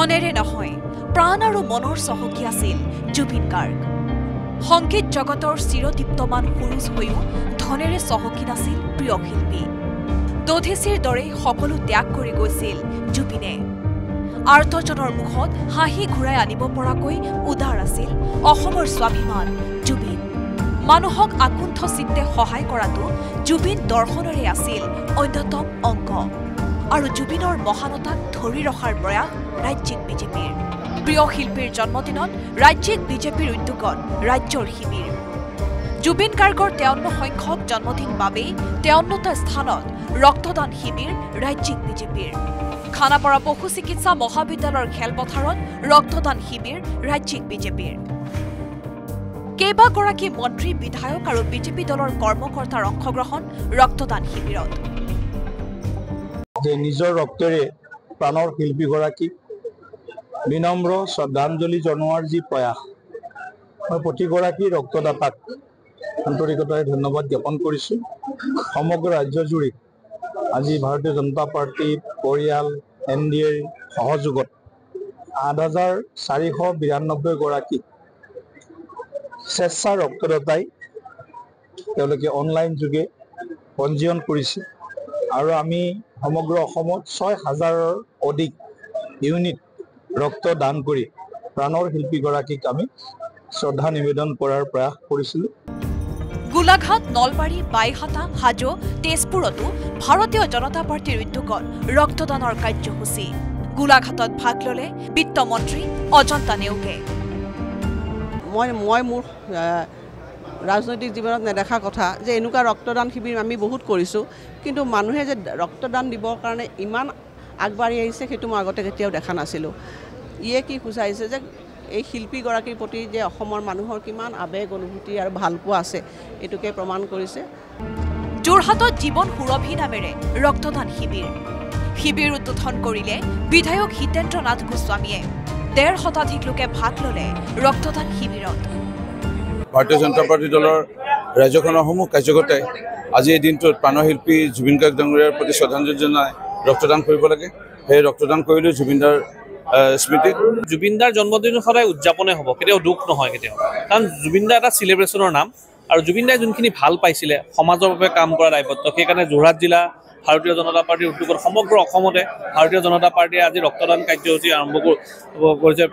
মনেৰে নহয় প্ৰাণ আৰু মনৰ চহকী আছিল জুবিন গাৰ্গ সংগীত জগতৰ চিৰদীপ্তমান সুৰুজ হৈও ধনেৰে চহকী নাছিল প্ৰিয় শিল্পী দোধেচিৰ দৰে সকলো ত্যাগ কৰি গৈছিল জুবিনে আৰ্তজনৰ মুখত হাঁহি ঘূৰাই আনিব পৰাকৈ উদাৰ আছিল অসমৰ স্বাভিমান জুবিন মানুহক আকুণ্ঠ চিত্তে সহায় কৰাটো জুবিন দৰ্শনৰে আছিল অন্যতম অংগ আৰু জুবিনৰ মহানতাক ধৰি ৰখাৰ প্ৰয়াস ৰাজ্যিক বিজেপিৰ প্ৰিয় শিল্পীৰ জন্মদিনত ৰাজ্যিক বিজেপিৰ উদ্যোগত ৰাজ্যৰ শিবিৰ জুবিন গাৰ্গৰ 53 সংখ্যক জন্মদিন বাবে 53টা স্থানত ৰক্তদান শিবিৰ ৰাজ্যিক বিজেপিৰ খানাপাৰা পশু চিকিৎসা মহাবিদ্যালয়ৰ খেলপথাৰত ৰক্তদান শিবিৰ ৰাজ্যিক বিজেপিৰ কেইবাগৰাকী মন্ত্ৰী বিধায়ক আৰু বিজেপি দলৰ কৰ্মকৰ্তাৰ অংশগ্ৰহণ ৰক্তদান শিবিৰত নিজৰ ৰক্তৰে প্ৰাণৰ শিল্পীগৰাকী বিনম্ৰ শ্ৰদ্ধাঞ্জলি জনোৱাৰ যি প্ৰয়াস মই প্ৰতিগৰাকী ৰক্তদাতাক আন্তৰিকতাৰে ধন্যবাদ জ্ঞাপন কৰিছোঁ সমগ্ৰ ৰাজ্যজুৰি আজি ভাৰতীয় জনতা পাৰ্টি পৰিয়াল NDAৰ সহযোগত ৮,৪৯২ গৰাকী স্বেচ্ছা ৰক্তদাতাই তেওঁলোকে অনলাইন যোগে পঞ্জীয়ন কৰিছে আৰু আমি সমগ্ৰ অসমত ৬,০০০ৰ অধিক ইউনিট ৰক্ত দান কৰি প্ৰাণৰ শিল্পীগৰাকীক আমি শ্ৰদ্ধা নিবেদন কৰাৰ প্ৰয়াস কৰিছিলোঁ গোলাঘাট নলবাৰী বাইহাটা হাজো তেজপুৰতো ভাৰতীয় জনতা পাৰ্টিৰ উদ্যোগত ৰক্তদানৰ কাৰ্যসূচী গোলাঘাটত ভাগ ললে বিত্তমন্ত্ৰী অজন্তা নেওগে মই মোৰ ৰাজনৈতিক জীৱনত নেদেখা কথা যে এনেকুৱা ৰক্তদান শিবিৰ আমি বহুত কৰিছোঁ কিন্তু মানুহে যে ৰক্তদান দিবৰ কাৰণে ইমান আগবাঢ়ি আহিছে সেইটো মই আগতে কেতিয়াও দেখা নাছিলোঁ ইয়ে কি সূচাইছে যে এই শিল্পীগৰাকীৰ প্ৰতি যে অসমৰ মানুহৰ কিমান আবেগ অনুভূতি আৰু ভালপোৱা আছে এইটোকে প্ৰমাণ কৰিছে যোৰহাটত জীৱন সুৰভি নামেৰে ৰক্তদান শিবিৰ উদ্বোধন কৰিলে বিধায়ক হিতেন্দ্ৰ নাথ গোস্বামীয়ে ১৫০ শতাধিক লোকে ভাগ ললে ৰক্তদান শিবিৰত ভাৰতীয় জনতা পাৰ্টি দলৰ ৰাজ্যখনৰ সমূহ কাৰ্যকৰ্তাই আজি এই দিনটোত প্ৰাণশিল্পী জুবিন গাৰ্গ ডাঙৰীয়াৰ প্ৰতি শ্ৰদ্ধাঞ্জলি জনাই ৰক্তদান কৰিব লাগে সেই ৰক্তদান কৰিলে জুবিনদাৰ স্মৃতি জুবিনদাৰ জন্মদিন সদায় উদযাপনে হ'ব কেতিয়াও দুখ নহয় কেতিয়াও কাৰণ জুবিনদা এটা চেলিব্ৰেশ্যনৰ নাম আৰু জুবিনদাই যোনখিনি ভাল পাইছিলে সমাজৰ বাবে কাম কৰা দায়বদ্ধ সেইকাৰণে যোৰহাট জিলা ভাৰতীয় জনতা পাৰ্টিৰ উদ্যোগত সমগ্ৰ অসমতে ভাৰতীয় জনতা পাৰ্টিয়ে আজি ৰক্তদান কাৰ্যসূচী আৰম্ভ কৰিছে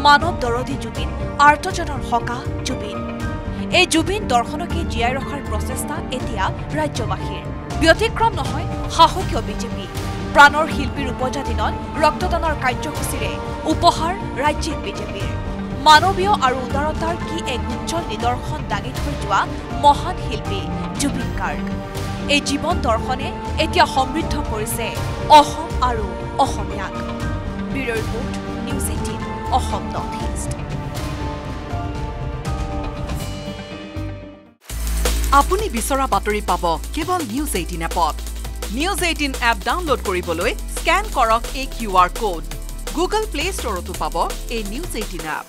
মানৱ দৰদী জুবিন আৰ্তজনৰ সকাহ জুবিন এই জুবিন দৰ্শনকে জীয়াই ৰখাৰ প্ৰচেষ্টা এতিয়া ৰাজ্যবাসীৰ ব্যতিক্ৰম নহয় সাহসীয় বিজেপি প্ৰাণৰ শিল্পীৰ উপজাদিনত ৰক্তদানৰ কাৰ্যসূচীৰে উপহাৰ ৰাজ্যিক বিজেপিৰ মানৱীয় আৰু উদাৰতাৰ কি এক উজ্জ্বল নিদৰ্শন দাঙি থৈ যোৱা মহান শিল্পী জুবিন গাৰ্গ এই জীৱন দৰ্শনে এতিয়া সমৃদ্ধ কৰিছে অসম আৰু অসমীয়াক bureau' report news 18 Assam north east আপুনি বিচৰা বাতৰি পাব কেৱল নিউজ 18 এপত নিউজ 18 এপ ডাউনলোড কৰিবলৈ স্ক্যান কৰক এই QR কোড গুগল প্লে ষ্টৰতো পাব এই নিউজ 18 এপ